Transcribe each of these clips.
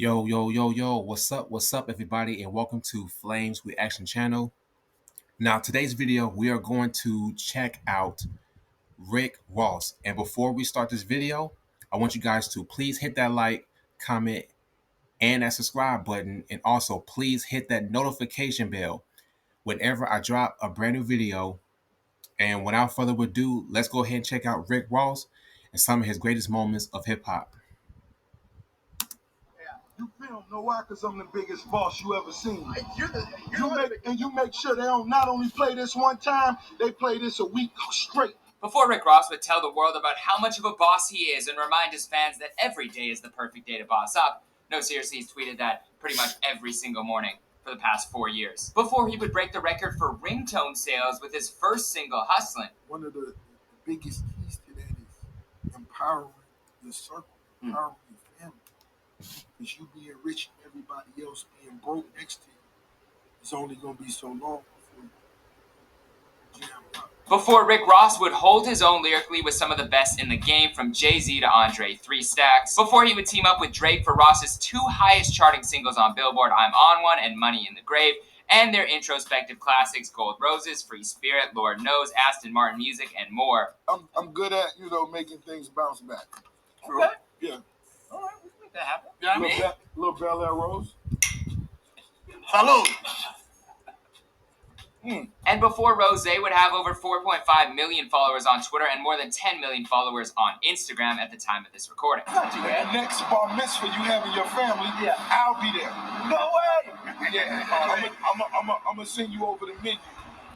Yo, what's up, everybody, and welcome to Flames Reaction channel. Now, today's video, we are going to check out Rick Ross. And before we start this video, I want you guys to please hit that like, comment, and that subscribe button. And also, please hit that notification bell whenever I drop a brand new video. And without further ado, let's go ahead and check out Rick Ross and some of his greatest moments of hip-hop. You film, know why? Because I'm the biggest boss you ever seen. You make sure they don't not only play this one time, they play this a week straight. Before Rick Ross would tell the world about how much of a boss he is and remind his fans that every day is the perfect day to boss up. No, seriously, he's tweeted that pretty much every single morning for the past 4 years. Before he would break the record for ringtone sales with his first single, Hustlin'. One of the biggest keys to that is empowering your circle, empowering your family. Because you being rich and everybody else being broke next to you, it's only going to be so long before you jam up. Before Rick Ross would hold his own lyrically with some of the best in the game, from Jay-Z to Andre 3 Stacks. Before he would team up with Drake for Ross's 2 highest charting singles on Billboard, I'm On One and Money in the Grave, and their introspective classics, Gold Roses, Free Spirit, Lord Knows, Aston Martin Music, and more. I'm good at, making things bounce back. Okay. Yeah. All right, we can make that happen. You know what I mean? Little Bel Air Rose. Salud. And before Rose would have over 4.5 million followers on Twitter and more than 10 million followers on Instagram at the time of this recording. Next bar mitzvah you have in your family, I'll be there. No way! Yeah, I'm gonna send you over the menu.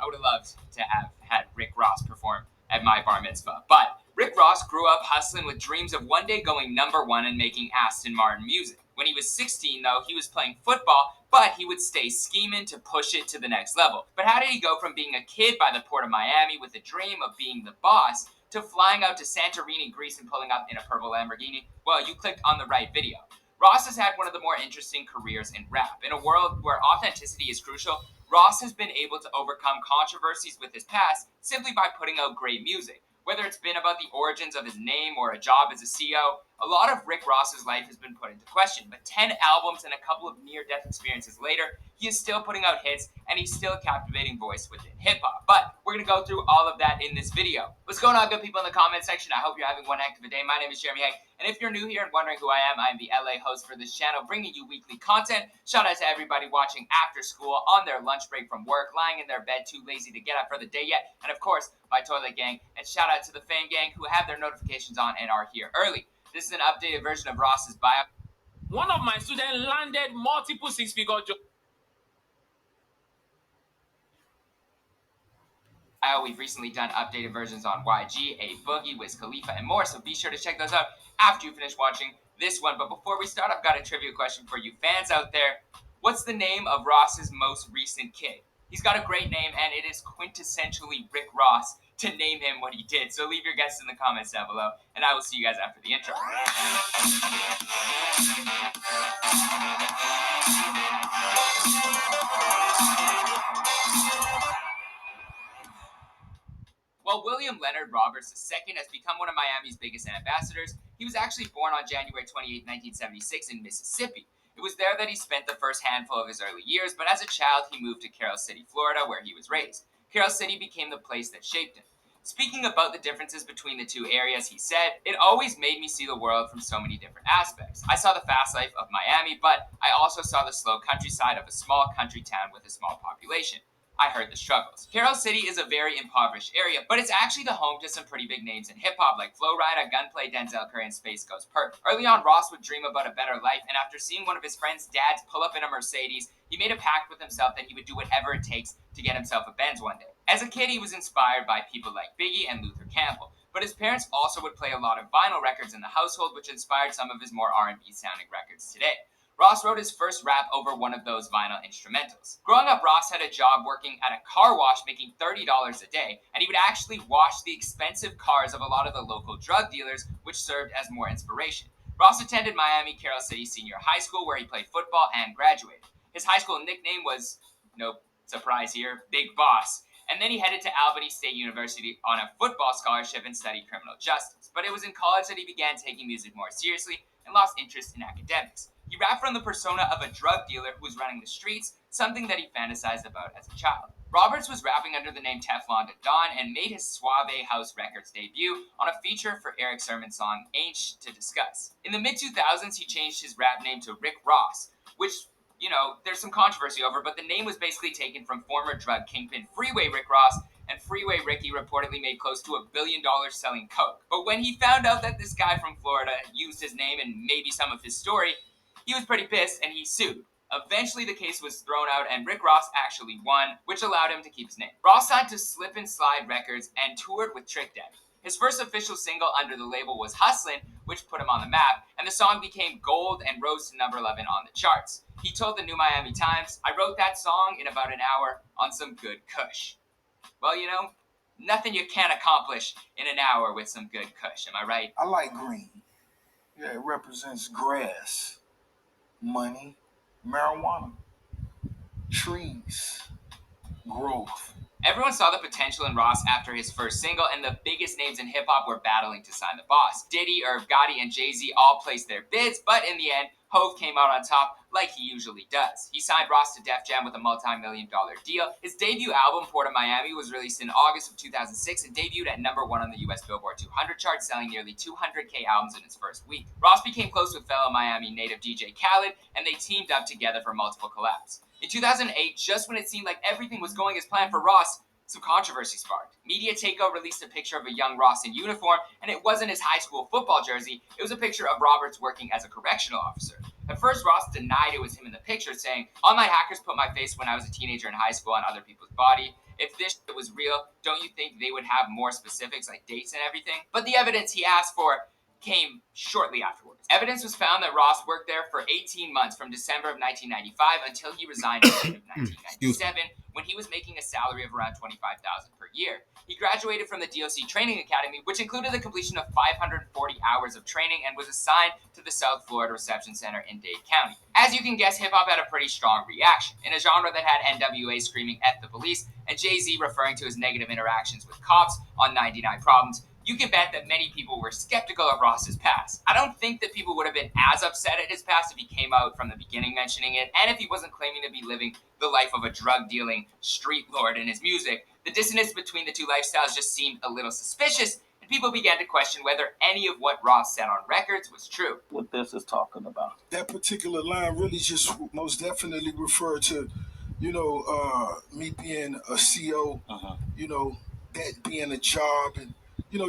I would have loved to have had Rick Ross perform at my bar mitzvah. But Rick Ross grew up hustling with dreams of one day going #1 and making Aston Martin music. When he was 16, though, he was playing football, but he would stay scheming to push it to the next level. But how did he go from being a kid by the port of Miami with a dream of being the boss to flying out to Santorini, Greece and pulling up in a purple Lamborghini? Well, you clicked on the right video. Ross has had one of the more interesting careers in rap. In a world where authenticity is crucial, Ross has been able to overcome controversies with his past simply by putting out great music. Whether it's been about the origins of his name or a job as a CEO, a lot of Rick Ross's life has been put into question. But 10 albums and a couple of near-death experiences later, he is still putting out hits, and he's still a captivating voice within hip-hop. But we're going to go through all of that in this video. What's going on, good people in the comment section? I hope you're having one heck of a day. My name is Jeremy Haig, and if you're new here and wondering who I am the LA host for this channel, bringing you weekly content. Shout out to everybody watching after school, on their lunch break from work, lying in their bed too lazy to get up for the day yet, and of course, my Toilet Gang, and shout out to the Fame Gang who have their notifications on and are here early. This is an updated version of Ross's bio. One of my students landed multiple six-figure jobs. We've recently done updated versions on YG, A Boogie, Wiz Khalifa, and more, so be sure to check those out after you finish watching this one. But before we start, I've got a trivia question for you fans out there. What's the name of Ross's most recent kid? He's got a great name, and it is quintessentially Rick Ross to name him what he did. So leave your guesses in the comments down below, and I will see you guys after the intro. While William Leonard Roberts II has become one of Miami's biggest ambassadors, he was actually born on January 28, 1976 in Mississippi. It was there that he spent the first handful of his early years, but as a child, he moved to Carol City, Florida, where he was raised. Carol City became the place that shaped him. Speaking about the differences between the two areas, he said, "It always made me see the world from so many different aspects. I saw the fast life of Miami, but I also saw the slow countryside of a small country town with a small population. I heard the struggles." Carol City is a very impoverished area, but it's actually the home to some pretty big names in hip-hop like Flo Rida, Gunplay, Denzel Curry, and Space Ghost Perk. Early on, Ross would dream about a better life, and after seeing one of his friend's dads pull up in a Mercedes, he made a pact with himself that he would do whatever it takes to get himself a Benz one day. As a kid, he was inspired by people like Biggie and Luther Campbell, but his parents also would play a lot of vinyl records in the household, which inspired some of his more R&B sounding records today. Ross wrote his first rap over one of those vinyl instrumentals. Growing up, Ross had a job working at a car wash making $30 a day, and he would actually wash the expensive cars of a lot of the local drug dealers, which served as more inspiration. Ross attended Miami Carol City Senior High School, where he played football and graduated. His high school nickname was, nope, surprise here, Big Boss. And then he headed to Albany State University on a football scholarship and studied criminal justice. But it was in college that he began taking music more seriously and lost interest in academics. He rapped from the persona of a drug dealer who was running the streets, something that he fantasized about as a child. Roberts was rapping under the name Teflon Don and made his Suave House Records debut on a feature for Eric Sermon's song Ain't to Discuss. In the mid-2000s, he changed his rap name to Rick Ross, which, there's some controversy over, but the name was basically taken from former drug kingpin Freeway Rick Ross, and Freeway Ricky reportedly made close to $1 billion selling coke. But when he found out that this guy from Florida used his name and maybe some of his story, he was pretty pissed and he sued. Eventually, the case was thrown out and Rick Ross actually won, which allowed him to keep his name. Ross signed to Slip and Slide Records and toured with Trick Daddy. His first official single under the label was Hustlin', which put him on the map, and the song became gold and rose to number 11 on the charts. He told the New Miami Times, "I wrote that song in about an hour on some good kush." Well, nothing you can't accomplish in an hour with some good kush, am I right? I like green. Yeah, it represents grass, money, marijuana, trees, growth. Everyone saw the potential in Ross after his first single, and the biggest names in hip hop were battling to sign the boss. Diddy, Irv Gotti, and Jay-Z all placed their bids, but in the end, Hove came out on top like he usually does. He signed Ross to Def Jam with a multi-million-dollar deal. His debut album, Port of Miami, was released in August of 2006 and debuted at number 1 on the US Billboard 200 chart, selling nearly 200K albums in its first week. Ross became close with fellow Miami native DJ Khaled, and they teamed up together for multiple collabs. In 2008, just when it seemed like everything was going as planned for Ross, some controversy sparked. Media Takeout released a picture of a young Ross in uniform, and it wasn't his high school football jersey, it was a picture of Roberts working as a correctional officer. At first, Ross denied it was him in the picture, saying, "Online hackers put my face when I was a teenager in high school on other people's body. If this shit was real, don't you think they would have more specifics like dates and everything?" But the evidence he asked for came shortly afterwards. Evidence was found that Ross worked there for 18 months from December of 1995 until he resigned in June of 1997 when he was making a salary of around $25,000 per year. He graduated from the DOC Training Academy, which included the completion of 540 hours of training, and was assigned to the South Florida Reception Center in Dade County. As you can guess, hip-hop had a pretty strong reaction. In a genre that had NWA screaming "F the police" and Jay-Z referring to his negative interactions with cops on 99 Problems, you can bet that many people were skeptical of Ross's past. I don't think that people would have been as upset at his past if he came out from the beginning mentioning it, and if he wasn't claiming to be living the life of a drug-dealing street lord in his music. The dissonance between the two lifestyles just seemed a little suspicious, and people began to question whether any of what Ross said on records was true. What this is talking about. That particular line really just most definitely referred to, me being a CO, that being a job, and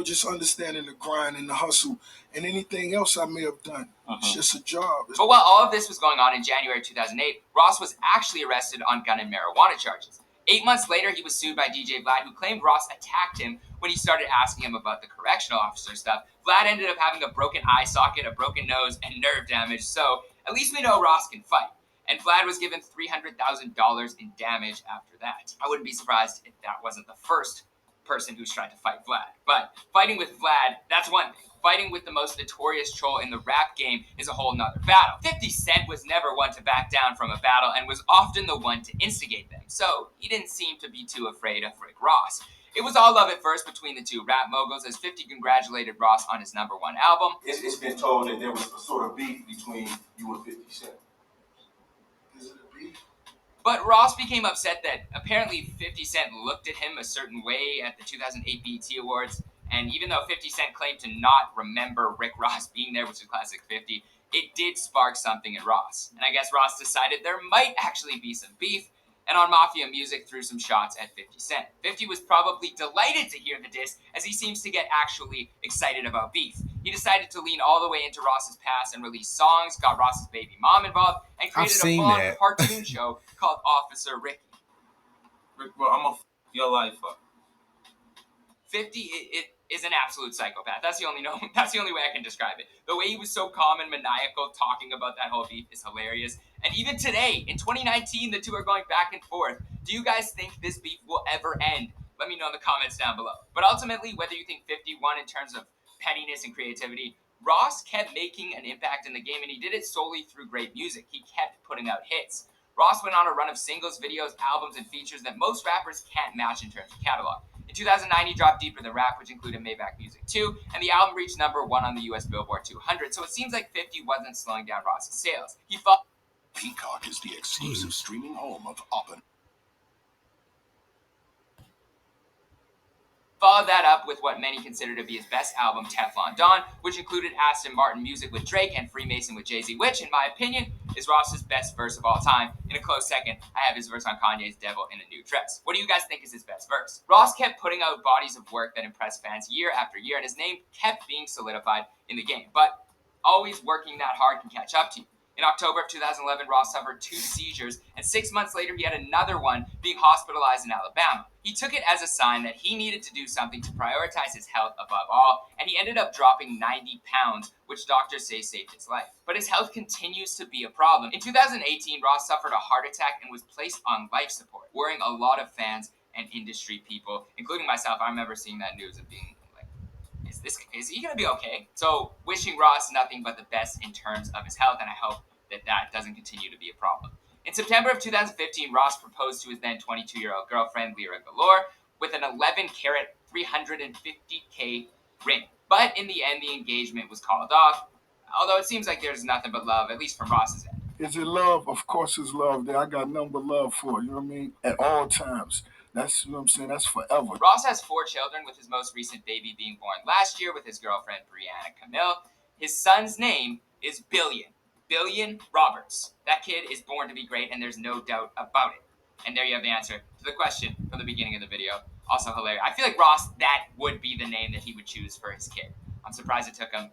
just understanding the grind and the hustle, and anything else I may have done. It's just a job. But while all of this was going on in January 2008, Ross was actually arrested on gun and marijuana charges. 8 months later, he was sued by DJ Vlad, who claimed Ross attacked him when he started asking him about the correctional officer stuff. Vlad ended up having a broken eye socket, a broken nose, and nerve damage, so at least we know Ross can fight. And Vlad was given $300,000 in damage after that. I wouldn't be surprised if that wasn't the first person who's tried to fight Vlad. But fighting with Vlad, that's one thing. Fighting with the most notorious troll in the rap game is a whole nother battle. 50 Cent was never one to back down from a battle and was often the one to instigate them, so he didn't seem to be too afraid of Rick Ross. It was all love at first between the two rap moguls, as 50 congratulated Ross on his #1 album. It's been told that there was a sort of beef between you and 50 Cent. Is it a beef? But Ross became upset that apparently 50 Cent looked at him a certain way at the 2008 BET Awards, and even though 50 Cent claimed to not remember Rick Ross being there, which is classic 50, it did spark something in Ross. And I guess Ross decided there might actually be some beef, and on Mafia Music threw some shots at 50 Cent. 50 was probably delighted to hear the diss, as he seems to get actually excited about beef. He decided to lean all the way into Ross's past and release songs, got Ross's baby mom involved, and created a full-on cartoon show called Officer Ricky. Rick, bro, I'm gonna f your life up. 50 is an absolute psychopath. That's the only way I can describe it. The way he was so calm and maniacal talking about that whole beef is hilarious. And even today, in 2019, the two are going back and forth. Do you guys think this beef will ever end? Let me know in the comments down below. But ultimately, whether you think 50 won in terms of pettiness and creativity, Ross kept making an impact in the game, and he did it solely through great music. He kept putting out hits. Ross went on a run of singles, videos, albums, and features that most rappers can't match in terms of catalog. In In 2009, he dropped Deeper Than Rap, which included Maybach Music 2, and the album reached #1 on the US Billboard 200, so it seems like 50 wasn't slowing down Ross's sales. Peacock is the exclusive streaming home of Oppenheimer. Followed that up with what many consider to be his best album, Teflon Don, which included Aston Martin music with Drake and Freemason with Jay-Z, which, in my opinion, is Ross's best verse of all time. In a close second, I have his verse on Kanye's Devil in a New Dress. What do you guys think is his best verse? Ross kept putting out bodies of work that impressed fans year after year, and his name kept being solidified in the game. But always working that hard can catch up to you. In October of 2011, Ross suffered 2 seizures, and 6 months later, he had another one, being hospitalized in Alabama. He took it as a sign that he needed to do something to prioritize his health above all, and he ended up dropping 90 pounds, which doctors say saved his life. But his health continues to be a problem. In 2018, Ross suffered a heart attack and was placed on life support, worrying a lot of fans and industry people, including myself. I remember seeing that news and being like, is he gonna be okay? So wishing Ross nothing but the best in terms of his health, and I hope that doesn't continue to be a problem. In September of 2015, Ross proposed to his then 22-year-old girlfriend, Lyra Galore, with an 11-carat 350K ring. But in the end, the engagement was called off, although it seems like there's nothing but love, at least from Ross's end. Is it love? Of course it's love there. I got nothing but love for you know what I mean? At all times. That's, you know what I'm saying? That's forever. Ross has 4 children, with his most recent baby being born last year with his girlfriend, Brianna Camille. His son's name is Billion Roberts. That kid is born to be great, and there's no doubt about it. And there you have the answer to the question from the beginning of the video. Also hilarious. I feel like Ross, that would be the name that he would choose for his kid. I'm surprised it took him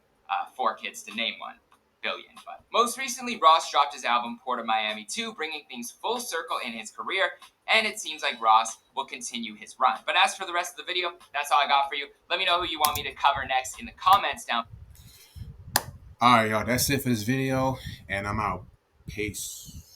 4 kids to name one. Billion. But most recently, Ross dropped his album Port of Miami 2, bringing things full circle in his career, and it seems like Ross will continue his run. But as for the rest of the video, that's all I got for you. Let me know who you want me to cover next in the comments down. All right, y'all. That's it for this video, and I'm out. Peace.